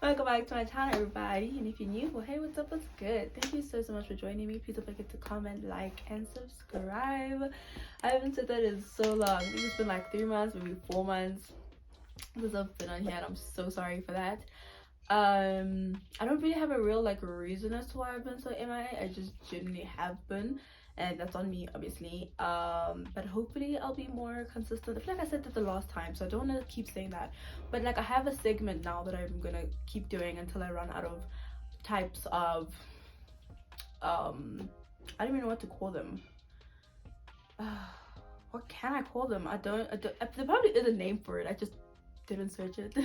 Welcome back to my channel, everybody. And if you're new, well, hey, what's up? What's good? Thank you so much for joining me. Please don't forget to comment, like, and subscribe. I haven't said that in so long. I think it's been like 3 months, maybe 4 months since I've been on here, and I'm so sorry for that. I don't really have a real reason as to why I've been so MIA. I just genuinely have been, and that's on me, obviously. But hopefully I'll be more consistent. I feel like I said that the last time, so I don't want to keep saying that, but I have a segment now that I'm gonna keep doing until I run out of types of I don't even know what to call them. What can I call them? I don't there probably is a name for it. I just didn't search it.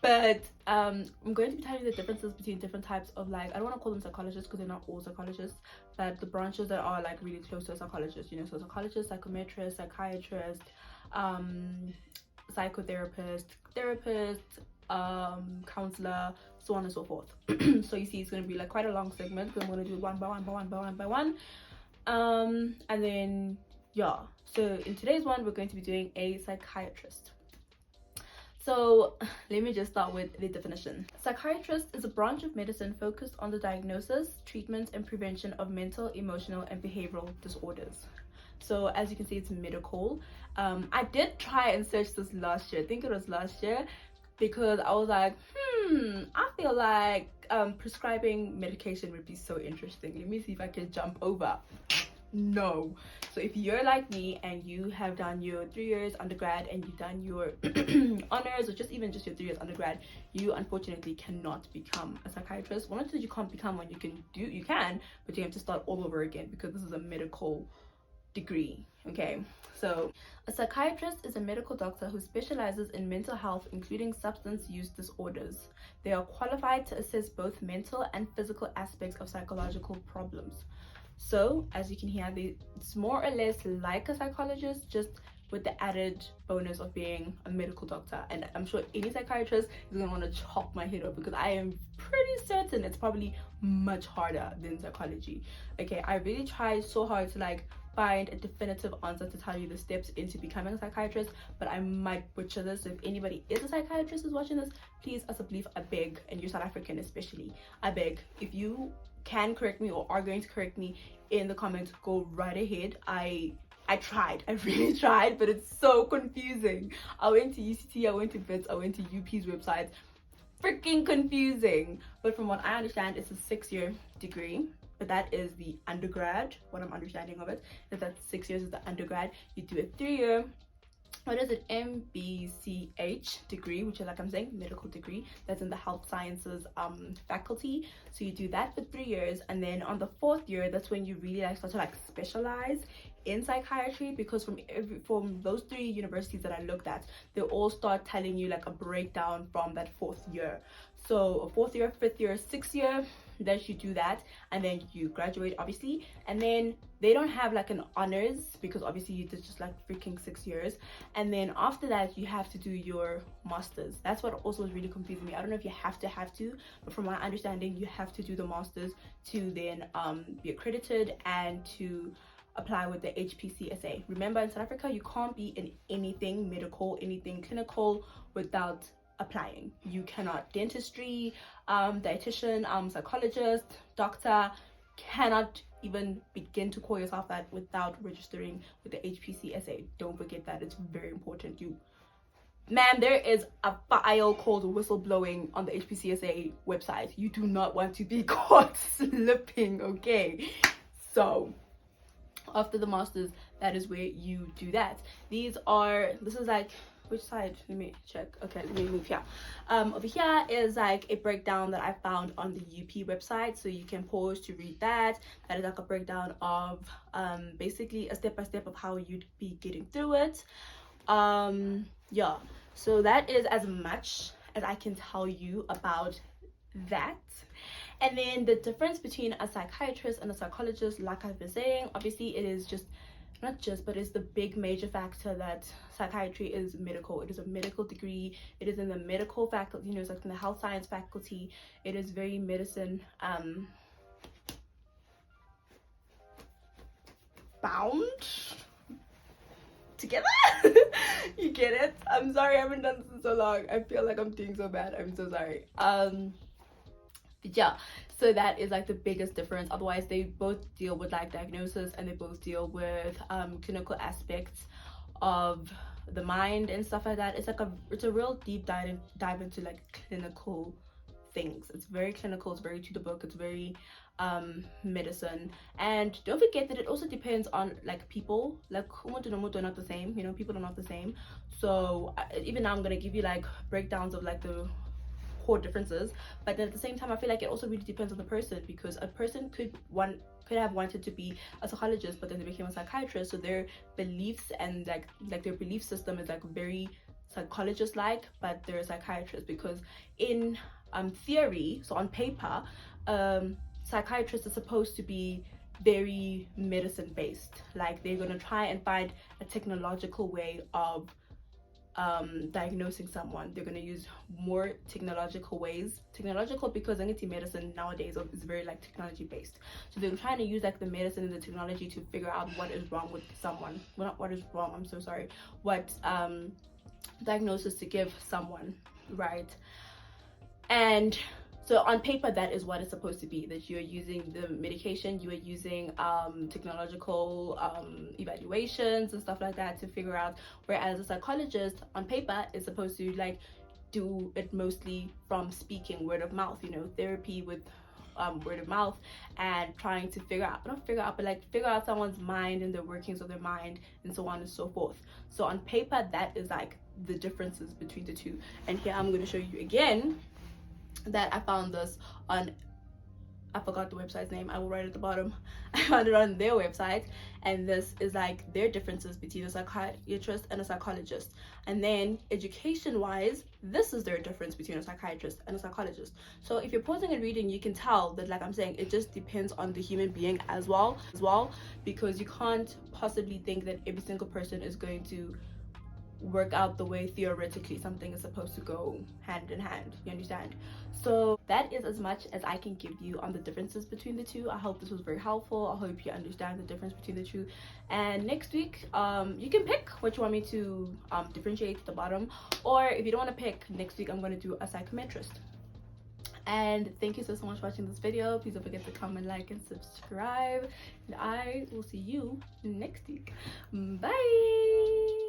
But I'm going to be telling you the differences between different types of I don't want to call them psychologists because they're not all psychologists, but the branches that are really close to a psychologist, you know, so psychologist, psychometrist, psychiatrist, psychotherapist, therapist, counselor, so on and so forth. So you see, it's going to be quite a long segment because I'm going to do one by one. And then yeah, so in today's one we're going to be doing a psychiatrist. So let me just start with the definition. Psychiatrist is a branch of medicine focused on the diagnosis, treatment, and prevention of mental, emotional, and behavioral disorders. So as you can see, it's medical. I did try and search this last year. I think it was last year, because I was like, I feel like prescribing medication would be so interesting. Let me see if I can jump over. No. So if you're like me and you have done your 3 years undergrad and you've done your honors, or just your 3 years undergrad, you unfortunately cannot become a psychiatrist. Well, not that you can't become one, you can, but you have to start all over again because this is a medical degree. Okay, so a psychiatrist is a medical doctor who specializes in mental health, including substance use disorders. They are qualified to assess both mental and physical aspects of psychological problems. So as you can hear, it's more or less like a psychologist, just with the added bonus of being a medical doctor. And I'm sure any psychiatrist is going to want to chop my head off because I am pretty certain it's probably much harder than psychology. Okay, I really tried so hard to find a definitive answer to tell you the steps into becoming a psychiatrist, but I might butcher this. So if anybody is a psychiatrist who's watching this, please, as a belief, I beg, and you're South African especially, I beg, if you can correct me or are going to correct me in the comments, go right ahead. I really tried, but it's so confusing. I went to UCT, I went to BITS, I went to UP's websites. Freaking confusing. But from what I understand, it's a 6-year degree, but that is the undergrad. What I'm understanding of it is that 6 years is the undergrad. You do a 3-year, what is it, MBCH degree, which is, I'm saying, medical degree. That's in the health sciences faculty. So you do that for 3 years, and then on the 4th year, that's when you really start to specialize in psychiatry, because from those 3 universities that I looked at, they all start telling you a breakdown from that 4th year. So a 4th year, 5th year, 6th year, that you do that, and then you graduate, obviously, and then they don't have an honors, because obviously you did just freaking 6 years, and then after that you have to do your masters. That's what also was really confusing me. I don't know if you have to, but from my understanding, you have to do the masters to then be accredited and to apply with the HPCSA. Remember, in South Africa, you can't be in anything medical, anything clinical without applying. You cannot. Dentistry, dietitian, psychologist, doctor, cannot even begin to call yourself that without registering with the HPCSA. Don't forget that. It's very important. Ma'am, there is a file called whistleblowing on the HPCSA website. You do not want to be caught slipping, okay? So after the masters, that is where you do that. This is which side? Let me check. Okay, let me move here. Over here is a breakdown that I found on the UP website, so you can pause to read that. That is a breakdown of basically a step-by-step of how you'd be getting through it. Yeah, so that is as much as I can tell you about that. And then the difference between a psychiatrist and a psychologist, like I've been saying, obviously it is but it's the big major factor that psychiatry is medical. It is a medical degree. It is in the medical faculty, it's in the health science faculty. It is very medicine bound. together. You get it? I'm sorry, I haven't done this in so long. I feel like I'm doing so bad. I'm so sorry. But yeah, so that is like the biggest difference. Otherwise, they both deal with like diagnosis, and they both deal with clinical aspects of the mind and stuff like that. It's a real deep dive into like clinical things. It's very clinical, it's very to the book, it's very medicine. And don't forget that it also depends on like people. Like umuntu nomuntu are not the same, you know, people are not the same. So even now I'm gonna give you like breakdowns of like the core differences, but then at the same time I feel like it also really depends on the person, because a person could have wanted to be a psychologist, but then they became a psychiatrist, so their beliefs and like their belief system is like very psychologist like, but they're a psychiatrist. Because in theory, so on paper, psychiatrists are supposed to be very medicine based. Like they're going to try and find a technological way of diagnosing someone. They're going to use more technological ways. Technological because anxiety medicine nowadays is very like technology based. So they're trying to use like the medicine and the technology to figure out what is wrong with someone. Well, not what is wrong, I'm so sorry. What diagnosis to give someone, right? And so on paper, that is what it's supposed to be, that you're using the medication, you are using technological evaluations and stuff like that to figure out. Whereas a psychologist on paper is supposed to like do it mostly from speaking, word of mouth, you know, therapy with word of mouth, and trying to figure out someone's mind and the workings of their mind and so on and so forth. So on paper, that is like the differences between the two. And here I'm going to show you again that I found this on, I forgot the website's name, I will write it at the bottom. I found it on their website, and this is like their differences between a psychiatrist and a psychologist. And then education wise, this is their difference between a psychiatrist and a psychologist. So if you're pausing and reading, you can tell that, like I'm saying, it just depends on the human being as well, because you can't possibly think that every single person is going to work out the way theoretically something is supposed to go hand in hand, you understand? So that is as much as I can give you on the differences between the two. I hope this was very helpful. I hope you understand the difference between the two. And next week you can pick what you want me to differentiate at the bottom, or if you don't want to pick, next week I'm going to do a psychiatrist. And thank you so much for watching this video. Please don't forget to comment, like, and subscribe, and I will see you next week. Bye.